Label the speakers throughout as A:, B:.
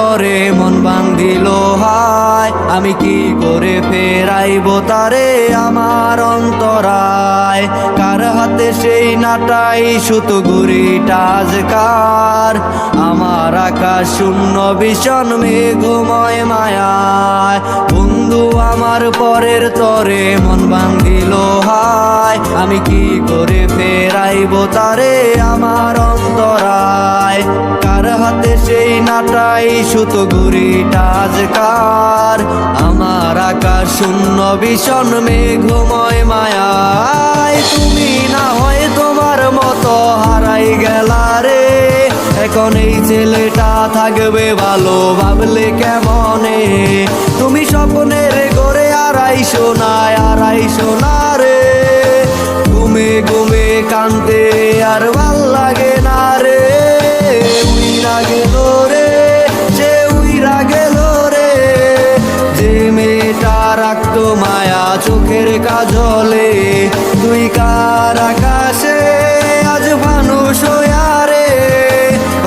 A: তরে মন বান্ধিল হায়, আমি কি করে ফেরাইব তারে আমার অন্তরায়। কার হাতে সেই নাটাই সুতো ঘুড়িটা আজকার, আমার আকাশ শূন্য ভীষণ মেঘময় মায়ায়। বন্ধু আমার পরের তরে মন বান্ধিল হায়, আমি কি করে ফেরাইব তারে আমার অন্তরায়। কার হাতে সেই নাটাই সুতো ঘুড়িটা আজকার, আমার আকাশ শূন্য ভীষণ মেঘময় মায়ায়। তুমি না হয় তোমার মতো হারাই গেলা রে, এখন এই ছেলেটা থাকবে ভালো ভাবলে কেমনে। তুমি স্বপ্নের ঘরে আড়াইশো না রে, ঘুমে ঘুমে কানতে আর ভাল লাগে না রে। উইরা গেল রে, সে উইরা গেল রে, যে মেয়েটা রাখতো মায়া চোখের কাজলে। তুই কার আকাশে আজ মানুষ হইয়া রে,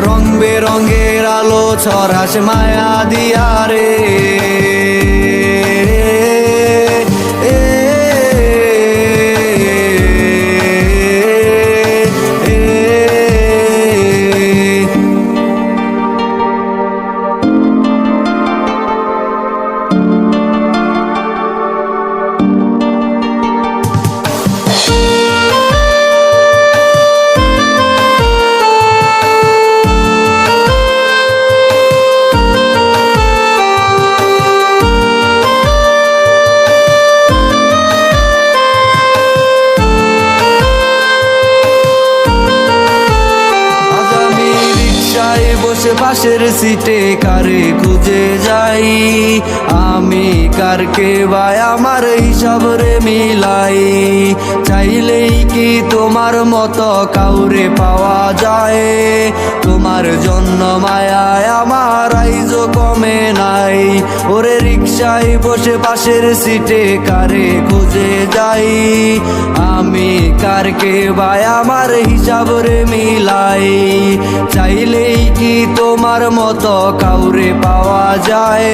A: রং বেরঙের আলো ছড়াস মায়া দিয়া রে। পাশের সিটে কারে খুঁজে যাই, আমি কারকে ভাই আমার হিসাব রে মিলাই। চাইলেই কি তোমার মতো কাউরে পাওয়া যায়, তোমার জন্য মায়ায় আমার আইজো কমে নাই। ওরে রিক্সায় বসে পাশের সিটে কারে খুঁজে যাই, আমি কারকে ভাই আমার হিসাব রে মিলাই। চাইলেই কি তোমার মতো কাউরে পাওয়া যায়,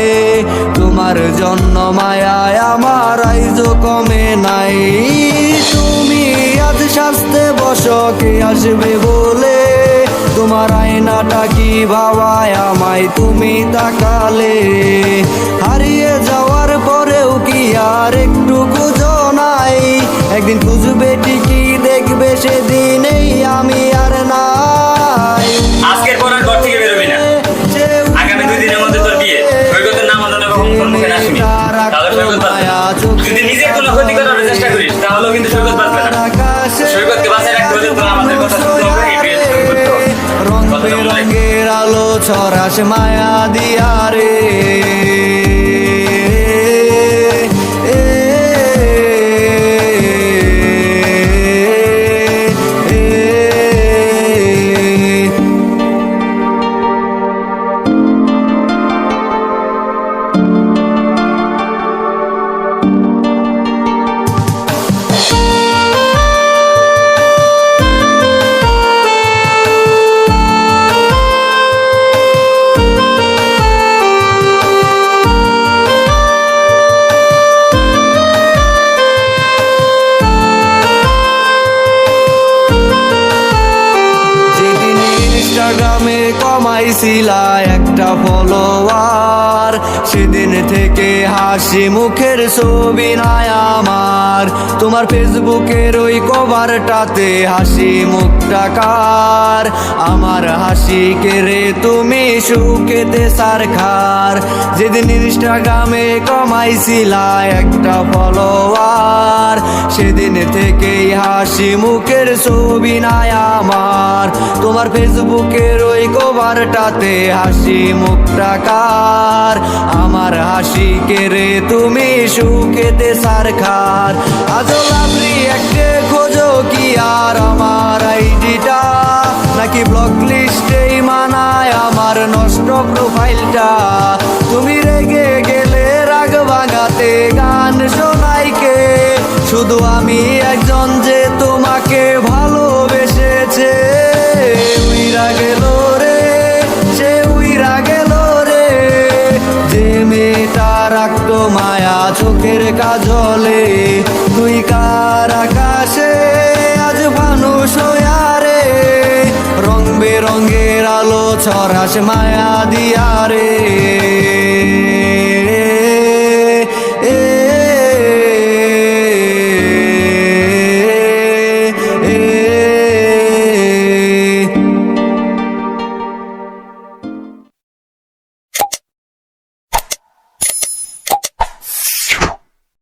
A: তোমার জন্য মায়ায় আমার আইজো কমে নাই। তুমি আজ শাস্তে বসো কে আসবে বলে, তোমার আয়নাটা কি ভাবায় আমায় তুমি তাকালে। হারিয়ে যাওয়ার পরেও কি আর একটু খুঁজো নাই, একদিন খুঁজবে ঠিকই দেখবে সেদিনেই আমি আর নাই।
B: আজকের পর আর ঘর থেকে বেরোবি না, আগামী 2 দিনের মধ্যে তোর বিয়ে। সৈকতের নাম আদানে কখন মুখে না শুনি, তাহলে সৈকত বাঁচবে না। যদি নিজের কোনো ক্ষতি করার চেষ্টা করিস তাহলেও কিন্তু সৈকত বাঁচবে না। সৈকতকে বাঁচায় রাখতে হলে তোর আমাদের কথা শুনতে হবে, এই বিয়ে করতে হবে।
A: রং বেরঙের আলো ছড়াস মায়া দিয়া রে। ইনস্টাগ্রামে কমাইছিলা একটা ফলোয়ার, সেদিন থেকে হাসি মুখের ছবি নাই আমার। তোমার ফেসবুকের ওই কভারটাতে হাসি মুখটা কার, আমার হাসি কেড়ে তুমি সুখেতে সারখার। যেদিন ইনস্টাগ্রামে কমাইছিলা একটা ফলোয়ার, সেদিন থেকেই হাসি মুখের ছবি নাই আমার। তোমার ফেসবুকের ওই কভারটাতে হাসি মুখটা কার, আমার হাসি কেড়ে তুমি সুখেতে সারখার। আজও লাভলি একটা খোঁজো কি আর আমার আইডিটা, নাকি ব্লক লিস্টেই মানায় আমার নষ্ট প্রোফাইলটা। তুমি রেগে গেলে রাগ ভাঙাতে গান শোনাই কে, শুধু আমি একজন যে তোমাকে ভালোবেসেছে। উইরা গেল রে, সে উইরা গেল রে, মায়া চোখের কাজলে তুই কার আকাশে আজ মানুষ হইয়া রে রং বেরঙের আলো ছড়াস মায়া দিয়া